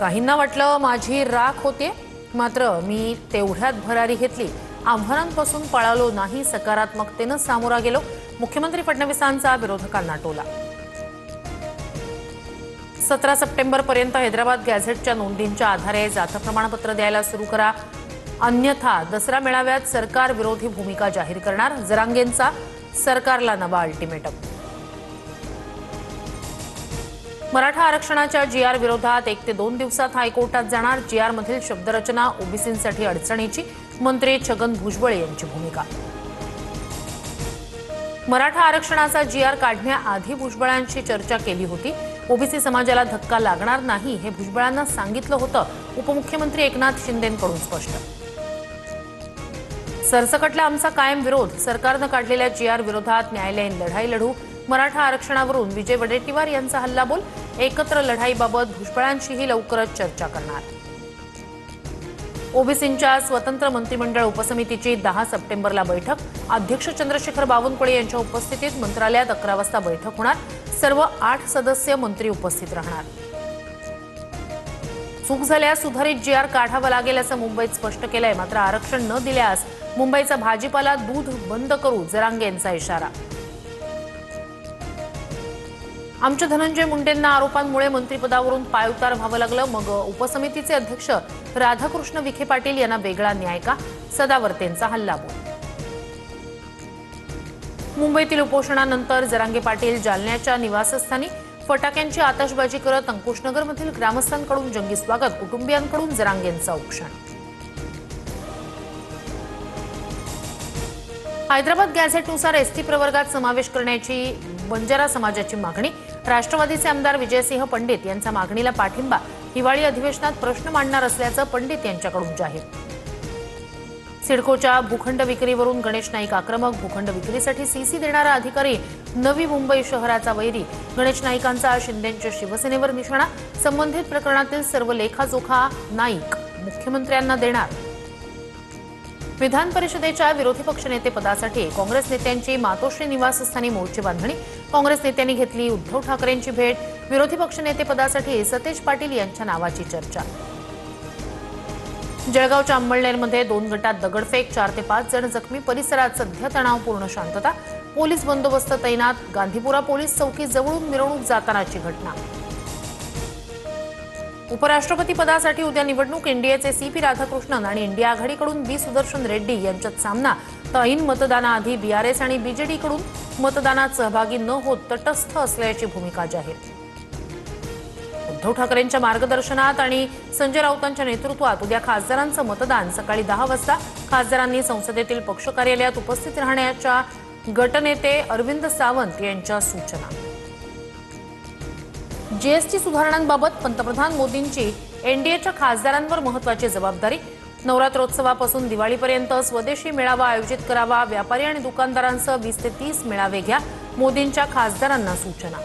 काहींना वाटलं माझी राख होते, मात्र मी तेवढ्यात भरारी घेतली. आव्हानांपासून पळालो नाही, सकारात्मकतेने सामोरा गेलो. मुख्यमंत्री फडणवीसांचा विरोधकांना टोला. 17 सप्टेंबर पर्यंत हैदराबाद गॅझेटच्या नोंदींच्या आधारे जात प्रमाणपत्र द्यायला सुरू करा, अन्यथा दसरा मेळाव्यात सरकार विरोधी भूमिका जाहीर करणार. जरांगेंचा सरकारला नवा अल्टिमेटम. मराठा आरक्षणाच्या जीआर विरोधात 1 ते 2 दिवसात हायकोर्टात जाणार. जीआर मधील शब्दरचना ओबीसींसाठी अडचणीची, मंत्री छगन भुजबळ यांची भूमिका. मराठा आरक्षणाचा जीआर काढण्याआधी भुजबळांशी चर्चा केली होती. ओबीसी समाजाला धक्का लागणार नाही हे भुजबळांना सांगितलं होतं. उपमुख्यमंत्री एकनाथ शिंदेंकडून स्पष्ट. सरसकटला आमचा कायम विरोध, सरकारनं काढलेल्या जीआर विरोधात न्यायालयीन लढाई लढू. मराठा आरक्षणावरून विजय वडेट्टीवार यांचा हल्लाबोल. एकत्र लढाईबाबत भुजबळांशीही लवकरच चर्चा करणार. ओबीसींच्या स्वतंत्र मंत्रिमंडळ उपसमितीची 10 सप्टेंबरला बैठक. अध्यक्ष चंद्रशेखर बावनकुळे यांच्या उपस्थितीत मंत्रालयात 11 वाजता बैठक होणार. सर्व 8 सदस्य मंत्री उपस्थित राहणार. चूक झाल्यास सुधारित जीआर काढावा लागेल असं मुंबईत स्पष्ट केलंय. मात्र आरक्षण न दिल्यास मुंबईचा भाजीपाला दूध बंद करू, जरांगेंचा इशारा. आमच्या धनंजय मुंडेंना आरोपांमुळे मंत्रिपदावरून पायउतार व्हावं लागलं. मग उपसमितीचे अध्यक्ष राधाकृष्ण विखे पाटील यांना वेगळा न्याय का? सदावर्तेंचा हल्लाबोल. मुंबईतील उपोषणानंतर जरांगे पाटील जालन्याच्या निवासस्थानी फटाक्यांची आतषबाजी करत. अंकुशनगरमधील ग्रामस्थांकडून जंगी स्वागत, कुटुंबियांकडून जरांगेंचा औक्षण. हैदराबाद गॅझेटनुसार एसटी प्रवर्गात समावेश करण्याची बंजारा समाजाची मागणी. राष्ट्रवादीचे आमदार विजयसिंह पंडित यांचा मागणीला पाठिंबा. हिवाळी अधिवेशनात प्रश्न मांडणार असल्याचं पंडित यांच्याकडून जाहीर. सिडकोच्या भूखंड विक्रीवरून गणेश नाईक आक्रमक. भूखंड विक्रीसाठी सीसी देणारा अधिकारी नवी मुंबई शहराचा वैरी. गणेश नाईकांचा शिंदेंच्या शिवसेनेवर निशाणा. संबंधित प्रकरणातील सर्व लेखाजोखा नाईक मुख्यमंत्र्यांना देणार. विधान परिषदेच्या विरोधी पक्षनेतेपदासाठी काँग्रेस नेत्यांची मातोश्री निवासस्थानी मोर्चे बांधणी. काँग्रेस नेत्यांनी घेतली उद्धव ठाकरेंची भेट. विरोधी पक्षनेतेपदासाठी सतेज पाटील यांच्या नावाची चर्चा. जळगावच्या अंमळनेरमध्ये 2 गटात दगडफेक, 4 ते 5 जण जखमी. परिसरात सध्या तणावपूर्ण शांतता. पोलीस बंदोबस्त तैनात. गांधीपुरा पोलीस चौकी जवळून मिरवणूक जातानाची घटना. उपराष्ट्रपती पदासाठी उद्या निवडणूक. एनडीएचे सीपी राधाकृष्णन आणि इंडिया आघाडीकडून बी सुदर्शन रेड्डी यांच्यात सामना. तर ऐन मतदानाआधी बीआरएस आणि बीजेडीकडून मतदानात सहभागी न होत तटस्थ असल्याची भूमिका जाहीर. उद्धव ठाकरेंच्या मार्गदर्शनात आणि संजय राऊतांच्या नेतृत्वात उद्या खासदारांचं मतदान. सकाळी 10 वाजता खासदारांनी संसदेतील पक्ष कार्यालयात उपस्थित राहण्याच्या गटनेते अरविंद सावंत यांच्या सूचना. जीएसटी सुधारणांबाबत पंतप्रधान मोदींची एनडीएच्या खासदारांवर महत्त्वाची जबाबदारी. नवरात्रोत्सवापासून दिवाळीपर्यंत स्वदेशी मेळावा आयोजित करावा. व्यापारी आणि दुकानदारांसह 20 ते 30 मेळावे घ्या. मोदींच्या खासदारांना सूचना.